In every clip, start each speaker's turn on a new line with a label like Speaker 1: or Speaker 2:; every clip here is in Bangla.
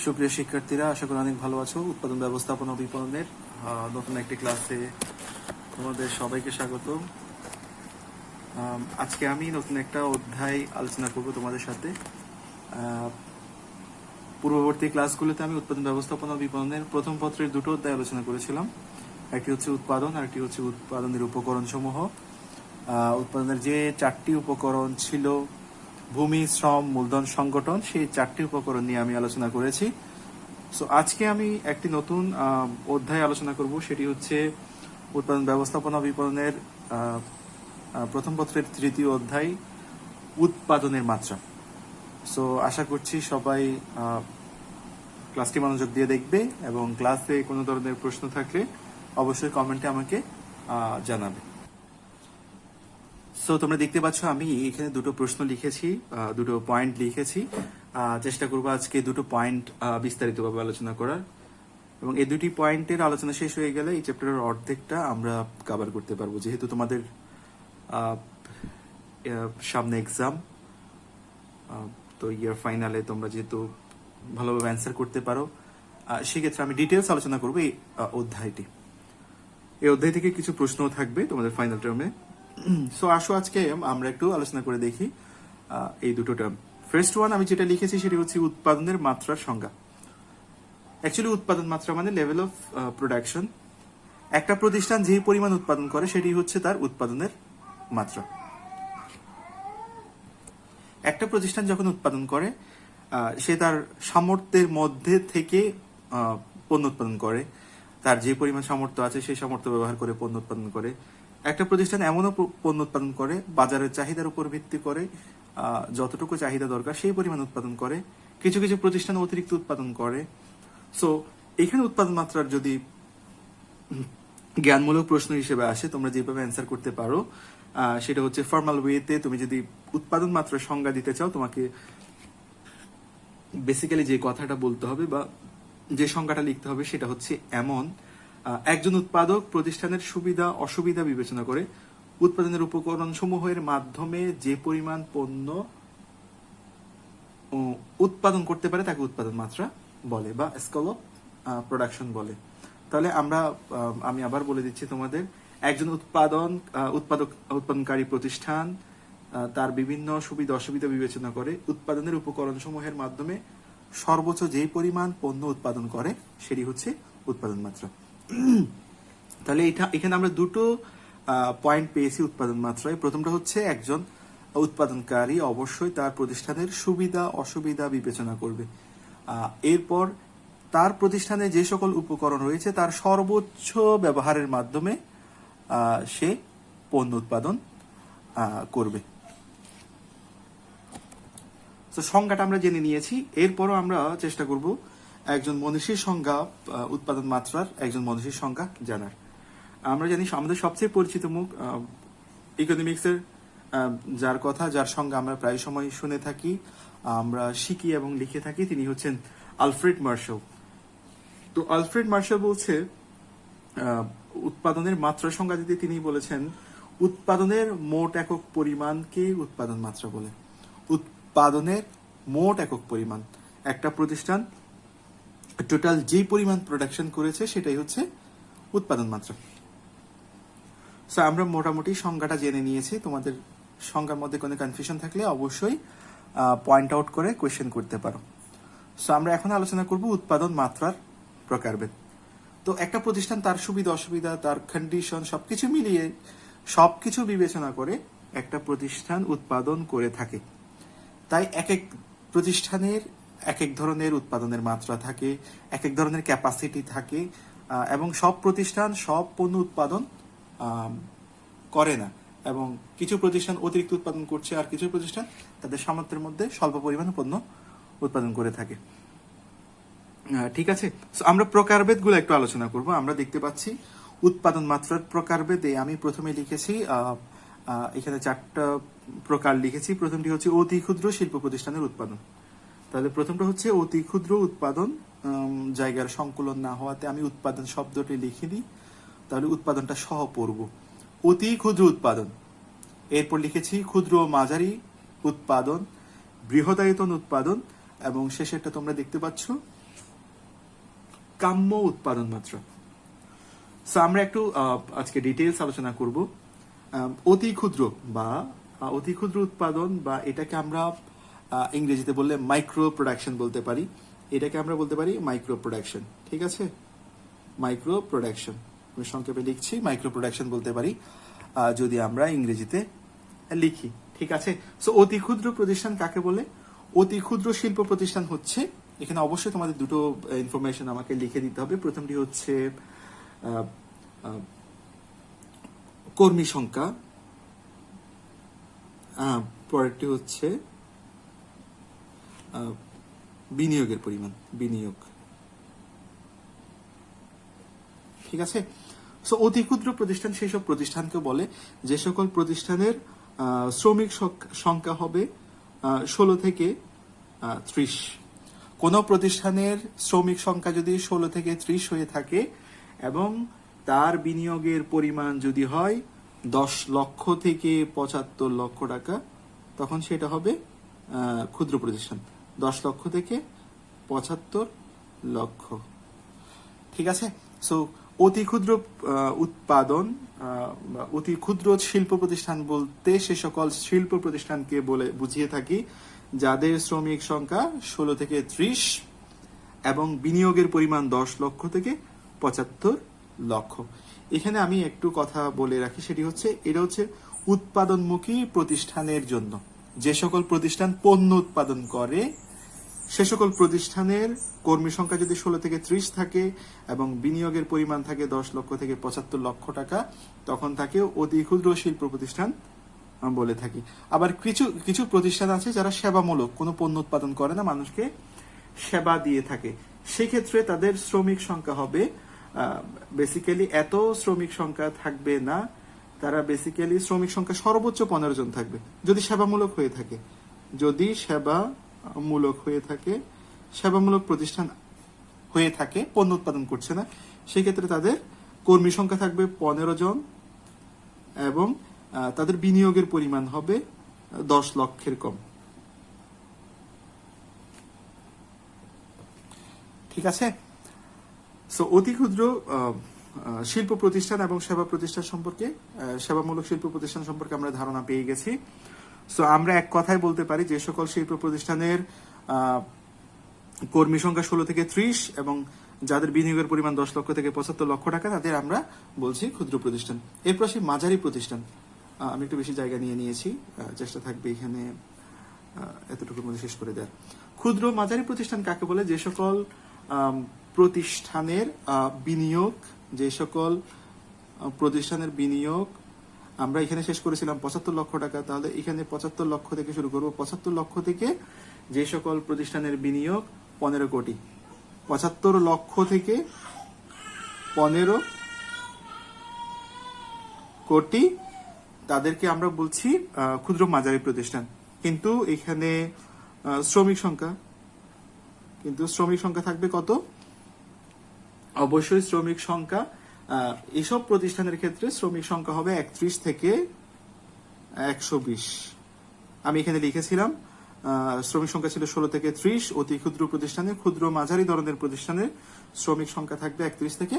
Speaker 1: সুপ্রিয় শিক্ষার্থীরা, আশা করি অনেক ভালো আছো। উৎপাদন ব্যবস্থাপনা ও বিপণনের নতুন একটি ক্লাসে তোমাদের সবাইকে স্বাগত। আজকে আমি নতুন একটা অধ্যায় আলোচনা করব তোমাদের সাথে। পূর্ববর্তী ক্লাসগুলোতে আমি উৎপাদন ব্যবস্থাপনা ও বিপণনের প্রথম পত্রের দুটো অধ্যায় আলোচনা করেছিলাম। একটি হচ্ছে উৎপাদন আর একটি হচ্ছে উৎপাদনের উপকরণ সমূহ। উৎপাদনের যে 4টি উপকরণ ছিল, ভূমি, শ্রম, মূলধন, সংগঠন, সেই 4টি উপকরণ নিয়ে আমি আলোচনা করেছি। সো আজকে আমি একটি নতুন অধ্যায় আলোচনা করব, সেটি হচ্ছে উৎপাদন ব্যবস্থাপনা বিপণনের প্রথম পত্রের 3য় অধ্যায়, উৎপাদনের মাত্রা। সো আশা করছি সবাই ক্লাসটি মনোযোগ দিয়ে দেখবে এবং ক্লাসে কোনো ধরনের প্রশ্ন থাকলে অবশ্যই কমেন্টে আমাকে জানাবে। সো তোমরা দেখতে পাচ্ছ আমি এখানে দুটো প্রশ্ন লিখেছি, দুটো পয়েন্ট লিখেছি। চেষ্টা করবো আজকে দুটো পয়েন্ট বিস্তারিতভাবে আলোচনা করার, এবং এই দুটি পয়েন্টের আলোচনা শেষ হয়ে গেলে এই চ্যাপ্টারের অর্ধেকটা আমরা কভার করতে পারবো। যেহেতু তোমাদের সামনে এক্সাম, তো ইয়ার ফাইনালে তোমরা যেহেতু ভালোভাবে অ্যান্সার করতে পারো, সেক্ষেত্রে আমি ডিটেলস আলোচনা করবো এই অধ্যায়টি। এই অধ্যায় থেকে কিছু প্রশ্নও থাকবে তোমাদের ফাইনাল টার্মে। সো আসো আজকে আমরা একটু আলোচনা করে দেখি এই দুটো টার্ম। ফার্স্ট ওয়ান আমি যেটা লিখেছি সেটি হচ্ছে উৎপাদনের মাত্রার সংজ্ঞা। অ্যাকচুয়ালি উৎপাদন মাত্রা মানে লেভেল অফ প্রোডাকশন। একটা প্রতিষ্ঠান যে পরিমাণ উৎপাদন করে সেটি হচ্ছে তার উৎপাদনের মাত্রা। একটা প্রতিষ্ঠান যখন উৎপাদন করে, সে তার সামর্থ্যের মধ্যে থেকে পণ্য উৎপাদন করে। তার যে পরিমাণ সামর্থ্য আছে সেই সামর্থ্য ব্যবহার করে পণ্য উৎপাদন করে। একটা প্রতিষ্ঠান এমনও পণ্য উৎপাদন করে বাজারের চাহিদার উপর ভিত্তি করে যতটুকু চাহিদা দরকার সেই পরিমাণ উৎপাদন করে। কিছু কিছু প্রতিষ্ঠান অতিরিক্ত উৎপাদন করে। সো এখানে উৎপাদন মাত্রার যদি জ্ঞানমূলক প্রশ্ন হিসেবে আসে, তোমরা যেভাবে অ্যান্সার করতে পারো সেটা হচ্ছে ফর্মাল ওয়েতে। তুমি যদি উৎপাদন মাত্রার সংজ্ঞা দিতে চাও, তোমাকে বেসিক্যালি যে কথাটা বলতে হবে বা যে সংজ্ঞাটা লিখতে হবে সেটা হচ্ছে এমন: একজন উৎপাদক প্রতিষ্ঠানের সুবিধা অসুবিধা বিবেচনা করে উৎপাদনের উপকরণ সমূহের মাধ্যমে যে পরিমাণ পণ্য উৎপাদন করতে পারে তাকে উৎপাদন মাত্রা বলে বা স্কেল অফ প্রোডাকশন বলে। তাহলে আমি আবার বলে দিচ্ছি তোমাদের, একজন উৎপাদনকারী প্রতিষ্ঠান তার বিভিন্ন সুবিধা অসুবিধা বিবেচনা করে উৎপাদনের উপকরণ সমূহের মাধ্যমে সর্বোচ্চ যে পরিমাণ পণ্য উৎপাদন করে সেটি হচ্ছে উৎপাদন মাত্রা। তাহলে এখানে আমরা দুটো পয়েন্ট পেয়েছি উৎপাদন মাত্রায়। প্রথমটা হচ্ছে একজন উৎপাদনকারী অবশ্যই তার প্রতিষ্ঠানের সুবিধা অসুবিধা বিবেচনা করবে। এরপর তার প্রতিষ্ঠানে যে সকল উপকরণ রয়েছে তার সর্বোচ্চ ব্যবহারের মাধ্যমে সে পণ্য উৎপাদন করবে। তো সংজ্ঞাটা আমরা জেনে নিয়েছি। এরপরও আমরা চেষ্টা করব একজন মনীষীর সংজ্ঞা, উৎপাদন মাত্রার একজন মনীষীর সংজ্ঞা জানার। আমরা জানি আমাদের সবচেয়ে পরিচিত মুখ ইকোনমিক্সের যার সংজ্ঞা আমরা প্রায় সময় শুনে থাকি, আমরা শিখি এবং লিখে থাকি, তিনি হচ্ছেন আলফ্রেড মার্শাল। তো আলফ্রেড মার্শাল বলছে উৎপাদনের মাত্রার সংজ্ঞা দিতে তিনি বলেছেন উৎপাদনের মোট একক পরিমাণকে উৎপাদন মাত্রা বলে। উৎপাদনের মোট একক পরিমাণ, একটা প্রতিষ্ঠান টোটাল যে পরিমাণ প্রোডাকশন করেছে সেটাই হচ্ছে উৎপাদন মাত্রা। সো আমরা মোটামুটি সংজ্ঞাটা জেনে নিয়েছি। তোমাদের সংজ্ঞার মধ্যে কোনো কনফিউশন থাকলে অবশ্যই পয়েন্ট আউট করে কোয়েশ্চেন করতে পারো। সো আমরা এখন আলোচনা করব উৎপাদন মাত্রার প্রকারভেদ। তো একটা প্রতিষ্ঠান তার সুবিধা অসুবিধা, তার কন্ডিশন সবকিছু মিলিয়ে সবকিছু বিবেচনা করে একটা প্রতিষ্ঠান উৎপাদন করে থাকে। তাই এক এক প্রতিষ্ঠানের এক এক ধরনের উৎপাদনের মাত্রা থাকে, এক এক ধরনের ক্যাপাসিটি থাকে, এবং সব প্রতিষ্ঠান সব পণ্য উৎপাদন করে না, এবং কিছু প্রতিষ্ঠান অতিরিক্ত উৎপাদন করছে আর কিছু প্রতিষ্ঠান তাদের সামর্থ্যের মধ্যে স্বল্প পরিমাণ পণ্য উৎপাদন করে থাকে। ঠিক আছে, আমরা প্রকারভেদ গুলো একটু আলোচনা করব। আমরা দেখতে পাচ্ছি উৎপাদন মাত্রার প্রকারভেদে আমি প্রথমে লিখেছি, এখানে 4টা প্রকার লিখেছি। প্রথমটি হচ্ছে অতি ক্ষুদ্র শিল্প প্রতিষ্ঠানের উৎপাদন। তাহলে প্রথমটা হচ্ছে অতি ক্ষুদ্র উৎপাদন, জায়গার সংকুলন না হওয়াতে আমি উৎপাদন শব্দটি লিখিনি, তাহলে উৎপাদনটা সহ পড়ব, অতি ক্ষুদ্র উৎপাদন। এরপর লিখেছি ক্ষুদ্র মাঝারি উৎপাদন, বৃহদায়তন উৎপাদন, এবং শেষেরটা তোমরা দেখতে পাচ্ছ কাম্য উৎপাদন মাত্রা। সো আমরা একটু আজকে ডিটেইলস আলোচনা করব। অতি ক্ষুদ্র বা অতি ক্ষুদ্র উৎপাদন, বা এটাকে আমরা ইংরেজিতে বললে মাইক্রো প্রোডাকশন বলতে পারি। এটাকে আমরা বলতে পারি মাইক্রো প্রোডাকশন। ঠিক আছে, মাইক্রো প্রোডাকশন আমি সংক্ষেপে লিখছি, মাইক্রো প্রোডাকশন বলতে পারি যদি আমরা ইংরেজিতে লিখি। ঠিক আছে, সো অতি ক্ষুদ্র প্রতিষ্ঠান কাকে বলে? অতি ক্ষুদ্র শিল্প প্রতিষ্ঠান হচ্ছে, এখানে অবশ্যই তোমাদের দুটো ইনফরমেশন আমাকে লিখে দিতে হবে। প্রথমটি হচ্ছে কর্মী সংখ্যা, পরেরটি হচ্ছে বিনিয়োগের পরিমাণ, বিনিয়োগ। ঠিক আছে, সো অতি ক্ষুদ্র প্রতিষ্ঠান সেই সব প্রতিষ্ঠানকে বলে যে সকল প্রতিষ্ঠানের শ্রমিক সংখ্যা হবে 16 থেকে 30। কোন প্রতিষ্ঠানের শ্রমিক সংখ্যা যদি 16 থেকে 30 হয়ে থাকে এবং তার বিনিয়োগের পরিমাণ যদি হয় 10 লক্ষ থেকে 75 লক্ষ টাকা, তখন সেটা হবে ক্ষুদ্র প্রতিষ্ঠান। 10 লক্ষ থেকে 75 লক্ষ। ঠিক আছে, সো অতি ক্ষুদ্র উৎপাদন, অতি ক্ষুদ্র শিল্প প্রতিষ্ঠান বলতে সে সকল শিল্প প্রতিষ্ঠানকে বলে বুঝিয়ে থাকি যাদের শ্রমিক সংখ্যা 16 থেকে 30 এবং বিনিয়োগের পরিমাণ 10 লক্ষ থেকে 75 লক্ষ। এখানে আমি একটু কথা বলে রাখি, সেটি হচ্ছে এটা হচ্ছে উৎপাদনমুখী প্রতিষ্ঠানের জন্য। যে সকল প্রতিষ্ঠান পণ্য উৎপাদন করে সে সকল প্রতিষ্ঠানের কর্মী সংখ্যা যদি 16 থেকে 30 থাকে এবং বিনিয়োগের পরিমাণ থাকে 10 লক্ষ থেকে 75 লক্ষ টাকা, তখন তাকে অতি ক্ষুদ্র শিল্প প্রতিষ্ঠান বলে থাকি। আবার কিছু কিছু প্রতিষ্ঠান আছে যারা সেবামূলক, কোনো পণ্য উৎপাদন করে না, মানুষকে সেবা দিয়ে থাকে। সেক্ষেত্রে তাদের শ্রমিক সংখ্যা হবে বেসিক্যালি এত শ্রমিক সংখ্যা থাকবে না, তারা বেসিক্যালি শ্রমিক সংখ্যা সর্বোচ্চ 15 জন থাকবে যদি সেবামূলক হয়ে থাকে। যদি সেবামূলক হয়ে থাকে, সেবামূলক প্রতিষ্ঠান হয়ে থাকে, পণ্য উৎপাদন করছে না, সেক্ষেত্রে তাদের কর্মী সংখ্যা থাকবে 15 জন এবং তাদের বিনিয়োগের পরিমাণ হবে 10 লক্ষের কম। ঠিক আছে, সো অতি ক্ষুদ্র শিল্প প্রতিষ্ঠান এবং সেবা প্রতিষ্ঠান সম্পর্কে, সেবামূলক শিল্প প্রতিষ্ঠান সম্পর্কে আমরা ধারণা পেয়ে গেছি। সো আমরা এক কথায় বলতে পারি যে সকল শিল্প প্রতিষ্ঠানের কর্মী সংখ্যা 16 থেকে 30 এবং যাদের বিনিয়োগের পরিমাণ 10 লক্ষ থেকে 75 লক্ষ টাকা, তাদের আমরা বলছি ক্ষুদ্র প্রতিষ্ঠান। এরপর আসি মাঝারি প্রতিষ্ঠান। আমি একটু বেশি জায়গা নিয়ে নিয়েছি, চেষ্টা থাকবে এখানে এতটুকুর মধ্যে শেষ করে দেওয়ার। ক্ষুদ্র মাঝারি প্রতিষ্ঠান কাকে বলে? যে সকল প্রতিষ্ঠানের বিনিয়োগ, যে সকল প্রতিষ্ঠানের বিনিয়োগ আমরা এখানে শেষ করেছিলাম 75 লক্ষ টাকা, তাহলে এখানে 75 লক্ষ থেকে শুরু করবো। 75 লক্ষ থেকে যে সকল প্রতিষ্ঠানের বিনিয়োগ 15 কোটি, 75 লক্ষ থেকে 15 কোটি, তাদেরকে আমরা বলছি ক্ষুদ্র মাঝারি প্রতিষ্ঠান। কিন্তু এখানে শ্রমিক সংখ্যা থাকবে কত? অবশ্যই শ্রমিক সংখ্যা এসব প্রতিষ্ঠানের ক্ষেত্রে শ্রমিক সংখ্যা হবে 31 থেকে 120। আমি এখানে লিখেছিলাম শ্রমিক সংখ্যা ছিল 16 থেকে 30। অতি ক্ষুদ্র প্রতিষ্ঠানে, ক্ষুদ্র মাঝারি ধরনের প্রতিষ্ঠানের শ্রমিক সংখ্যা থাকবে 31 থেকে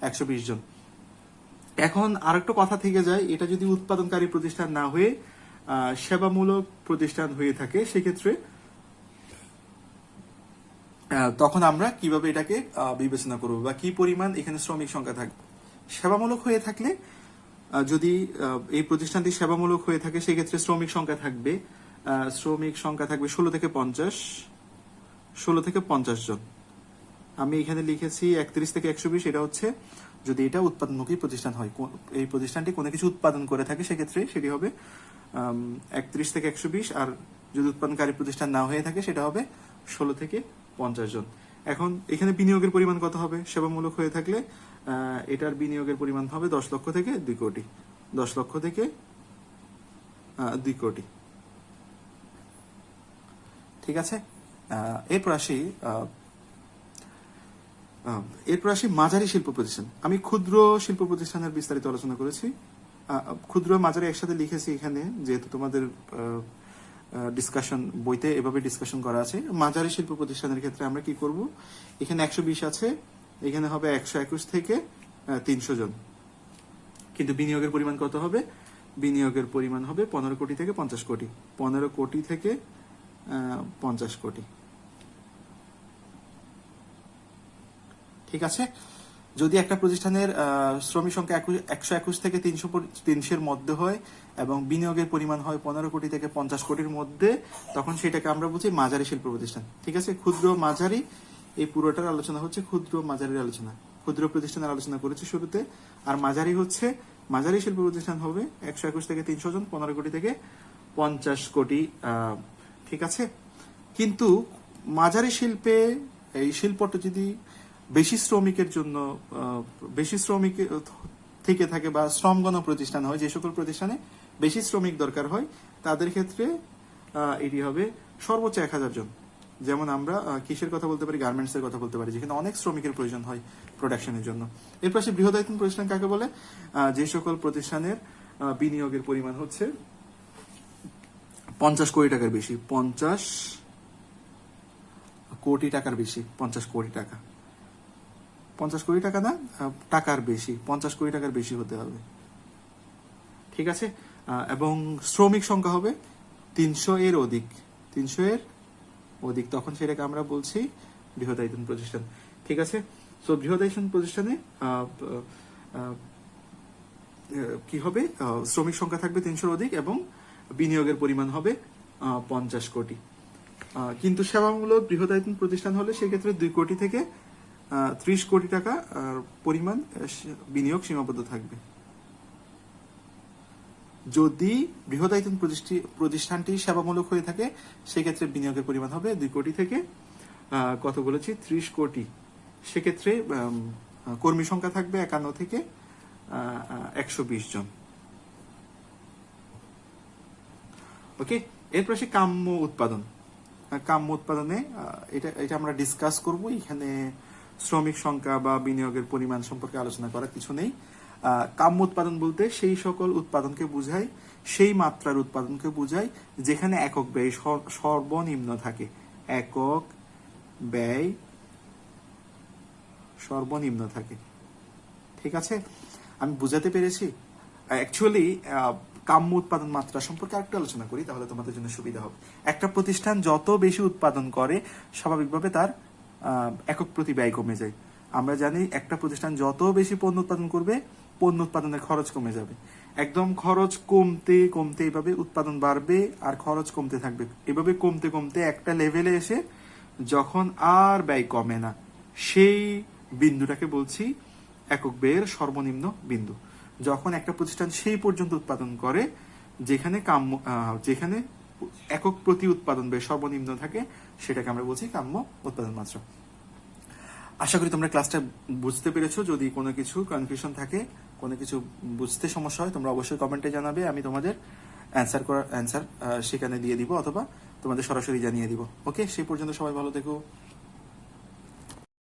Speaker 1: 120 জন। এখন আরেকটা কথা থেকে যায়, এটা যদি উৎপাদনকারী প্রতিষ্ঠান না হয়ে সেবামূলক প্রতিষ্ঠান হয়ে থাকে, সেক্ষেত্রে তখন আমরা কিভাবে এটাকে বিবেচনা করব বা কি পরিমাণ এখানে শ্রমিক সংখ্যা থাকবে? সেবামূলক হয়ে থাকলে, যদি এই প্রতিষ্ঠানটি সেবামূলক হয়ে থাকে, সেক্ষেত্রে শ্রমিক সংখ্যা থাকবে 16 থেকে 50 জন। আমি এখানে লিখেছি 31 থেকে 120। এটা হচ্ছে যদি এটা উৎপাদনমুখী প্রতিষ্ঠান হয়, এই প্রতিষ্ঠানটি কোনো কিছু উৎপাদন করে থাকে, সেক্ষেত্রে সেটি হবে 31 থেকে 120। আর যদি উৎপাদনকারী প্রতিষ্ঠান না হয়ে থাকে, সেটা হবে 16 থেকে 50 জন। এখন এখানে বিনিয়োগের পরিমাণ কত হবে? সেবামূলক হয়ে থাকলে এটার বিনিয়োগের পরিমাণ হবে 10 লক্ষ থেকে 2 কোটি, 10 লক্ষ থেকে 2 কোটি। ঠিক আছে, এরপর আসি মাঝারি শিল্প প্রতিষ্ঠান। আমি ক্ষুদ্র শিল্প প্রতিষ্ঠানের বিস্তারিত আলোচনা করেছি, ক্ষুদ্র মাঝারি একসাথে লিখেছি এখানে, যেহেতু তোমাদের ডিসকাশন বইতে এভাবে ডিসকাশন করা আছে। মাঝারি শিল্প প্রতিষ্ঠানের ক্ষেত্রে আমরা কি করব? এখানে 120 আছে, এখানে হবে 121 থেকে 300 জন। কিন্তু বিনিয়োগের পরিমাণ কত হবে? বিনিয়োগের পরিমাণ হবে 15 কোটি থেকে 50 কোটি, 15 কোটি থেকে 50 কোটি। ঠিক আছে। যদি একটা প্রতিষ্ঠানের শ্রমিক সংখ্যা 121 থেকে 300-এর মধ্যে হয় এবং বিনিয়োগের পরিমাণ হয় 15 কোটি থেকে 50 কোটির মধ্যে, তখন সেটাকে আমরা বুঝি মাঝারি শিল্প প্রতিষ্ঠান। ঠিক আছে। ক্ষুদ্র মাঝারি, এই পুরোটার আলোচনা হচ্ছে ক্ষুদ্র মাঝারির আলোচনা। ক্ষুদ্র প্রতিষ্ঠানের আলোচনা করেছি শুরুতে। আর মাঝারি হচ্ছে, মাঝারি শিল্প প্রতিষ্ঠান হবে 121 থেকে 300 জন, 15 কোটি থেকে 50 কোটি। ঠিক আছে। কিন্তু মাঝারি শিল্পে এই শিল্পটা যদি বেশি শ্রমিকের জন্য, বেশি শ্রমিক থেকে থাকে বা শ্রমগণ প্রতিষ্ঠান হয়, যে সকল প্রতিষ্ঠানে বেশি শ্রমিক দরকার হয়, তাদের ক্ষেত্রে এটি হবে সর্বোচ্চ 1000 জন। যেমন আমরা কিসের কথা বলতে পারি? গার্মেন্টস এর কথা বলতে পারি, যেখানে অনেক শ্রমিকের প্রয়োজন হয় প্রোডাকশনের জন্য। এর পাশে বৃহদায়তন প্রতিষ্ঠান কাকে বলে? যে সকল প্রতিষ্ঠানের বিনিয়োগের পরিমাণ হচ্ছে 50 কোটি টাকার বেশি। 50 কোটি টাকার বেশি, 50 কোটি টাকা, 50 কোটি টাকা না, টাকার বেশি, 50 কোটি টাকার বেশি হতে হবে। ঠিক আছে। এবং শ্রমিক সংখ্যা হবে 300 এর অধিক, 300 এর অধিক, তখন সেটাকে আমরা বলছি বৃহদায়তন প্রতিষ্ঠান। ঠিক আছে। তো বৃহদায়তন প্রতিষ্ঠানে কি হবে? শ্রমিক সংখ্যা থাকবে 300 অধিক এবং বিনিয়োগের পরিমাণ হবে 50 কোটি। কিন্তু সেবামূলক বৃহদায়তন প্রতিষ্ঠান হলে সেক্ষেত্রে 2 কোটি থেকে 30 কোটি টাকা পরিমাণ বিনিয়োগ সীমাবদ্ধ থাকবে। যদি বৃহদায়তন প্রতিষ্ঠানটি সেবামূলক হয়ে থাকে, সেক্ষেত্রে বিনিয়োগের পরিমাণ হবে 2 কোটি থেকে কত বলেছি? 30 কোটি। সেক্ষেত্রে কর্মী সংখ্যা থাকবে 51 থেকে 120 জন। ওকে। এরপর আসে কাম্য উৎপাদন। কাম্য উৎপাদনে এটা আমরা ডিসকাস করব। এখানে শ্রমিক সংখ্যা বা বিনিয়োগের পরিমাণ সম্পর্কে আলোচনা করার কিছু নেই। কাম্য উৎপাদন বলতে সেই সকল উৎপাদনকে বোঝায়, সেই মাত্রার উৎপাদনকে বোঝায় যেখানে একক ব্যয় সর্বনিম্ন থাকে। একক ব্যয় সর্বনিম্ন থাকে। ঠিক আছে। আমি বুঝাতে পেরেছি? অ্যাকচুয়ালি কাম্য উৎপাদন মাত্রা সম্পর্কে আরেকটু আলোচনা করি, তাহলে তোমাদের জন্য সুবিধা হবে। একটা প্রতিষ্ঠান যত বেশি উৎপাদন করে, স্বাভাবিকভাবে তার একক প্রতি ব্যয় কমে যায়। আমরা জানি একটা প্রতিষ্ঠান যত বেশি পণ্য উৎপাদন করবে, পণ্য উৎপাদনের খরচ কমে যাবে। একদম খরচ কমতে কমতে এভাবে উৎপাদন বাড়বে আর খরচ কমতে থাকবে। এভাবে কমতে কমতে একটা লেভেলে এসে যখন আর ব্যয় কমে না, সেই বিন্দুটাকে বলছি একক ব্যয়ের সর্বনিম্ন বিন্দু। যখন একটা প্রতিষ্ঠান সেই পর্যন্ত উৎপাদন করে যেখানে যেখানে একক প্রতি উৎপাদন ব্যয় সর্বনিম্ন থাকে, সেটাকে আমরা বলছি কাম্য উৎপাদন মাত্রা। আশা করি তোমরা ক্লাসটা বুঝতে পেরেছো। যদি কোনো কিছু কনফিউশন থাকে, কোনো কিছু বুঝতে সমস্যা হয়, তোমরা অবশ্যই কমেন্টে জানাবে। আমি তোমাদের অ্যান্সার সেখানে দিয়ে দিব, অথবা তোমাদের সরাসরি জানিয়ে দিব। ওকে, সেই পর্যন্ত সবাই ভালো থেকো।